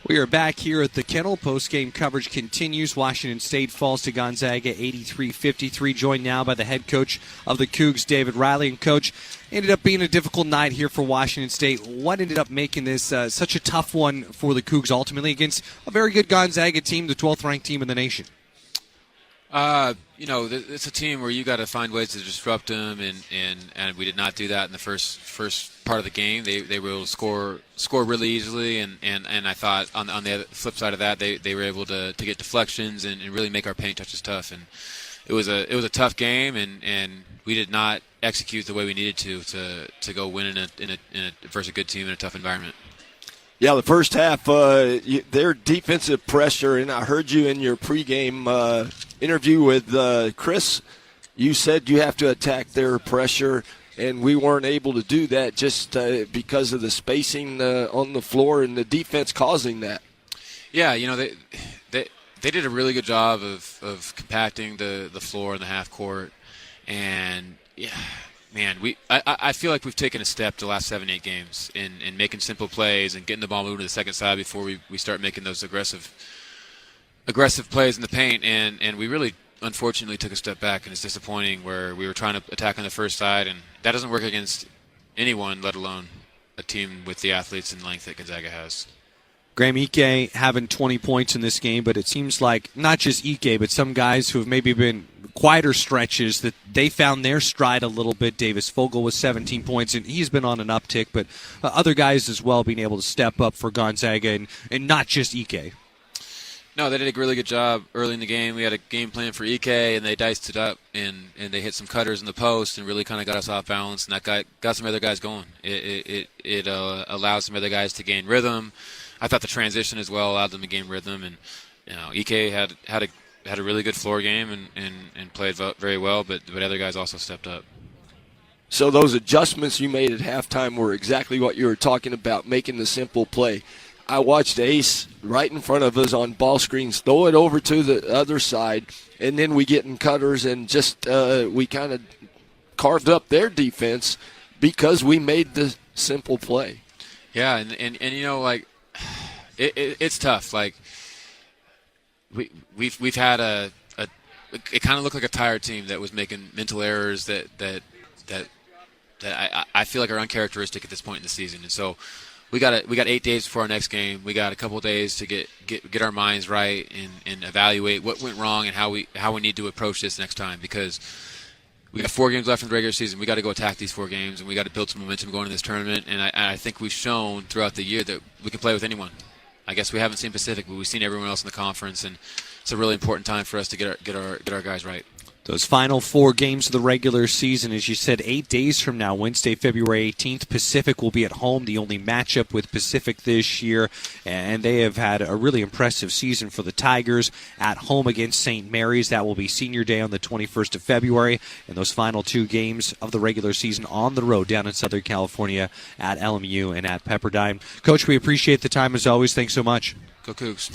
We are back here at the Kennel. Postgame coverage continues. Washington State falls to Gonzaga 83-53. Joined now by the head coach of the Cougs, David Riley. And, Coach, ended up being a difficult night here for Washington State. What ended up making this such a tough one for the Cougs ultimately against a very good Gonzaga team, the 12th-ranked team in the nation? It's a team where you got to find ways to disrupt them, and we did not do that in the first part of the game. They were able to score really easily, and I thought on the flip side of that, they were able to get deflections and really make our paint touches tough. And it was a tough game, and we did not execute the way we needed to go win in a versus a good team in a tough environment. Yeah, the first half, their defensive pressure, and I heard you in your pregame interview with Chris. You said you have to attack their pressure, and we weren't able to do that just because of the spacing on the floor and the defense causing that. Yeah, they did a really good job of compacting the floor in the half court, and yeah. Man, I feel like we've taken a step the last 7-8 games in making simple plays and getting the ball moving to the second side before we start making those aggressive plays in the paint. And we really, unfortunately, took a step back, and it's disappointing where we were trying to attack on the first side, and that doesn't work against anyone, let alone a team with the athletes and length that Gonzaga has. Graham, Ike having 20 points in this game, but it seems like not just Ike, but some guys who have maybe been quieter stretches that they found their stride a little bit. Davis Fogel with 17 points, and he's been on an uptick, but other guys as well being able to step up for Gonzaga and not just Ike. No, they did a really good job early in the game. We had a game plan for Ike, and they diced it up, and they hit some cutters in the post and really kind of got us off balance, and that got some other guys going. It allowed some other guys to gain rhythm. I thought the transition as well allowed them to gain rhythm, and Ike had a really good floor game and played very well, but other guys also stepped up. So those adjustments you made at halftime were exactly what you were talking about, making the simple play. I watched Ace right in front of us on ball screens throw it over to the other side, and then we get in cutters and just we kind of carved up their defense because we made the simple play. Yeah, and it's tough. Like we've had it kind of looked like a tired team that was making mental errors that I feel like are uncharacteristic at this point in the season. And so we got 8 days before our next game. We got a couple of days to get our minds right and evaluate what went wrong and how we need to approach this next time, because we got 4 games left in the regular season. We got to go attack these 4 games, and we got to build some momentum going in this tournament. And I think we've shown throughout the year that we can play with anyone. I guess we haven't seen Pacific, but we've seen everyone else in the conference, and it's a really important time for us to get our guys right. Those final 4 games of the regular season, as you said, 8 days from now, Wednesday, February 18th, Pacific will be at home, the only matchup with Pacific this year, and they have had a really impressive season for the Tigers at home against St. Mary's. That will be Senior Day on the 21st of February, and those final 2 games of the regular season on the road down in Southern California at LMU and at Pepperdine. Coach, we appreciate the time as always. Thanks so much. Go Cougs.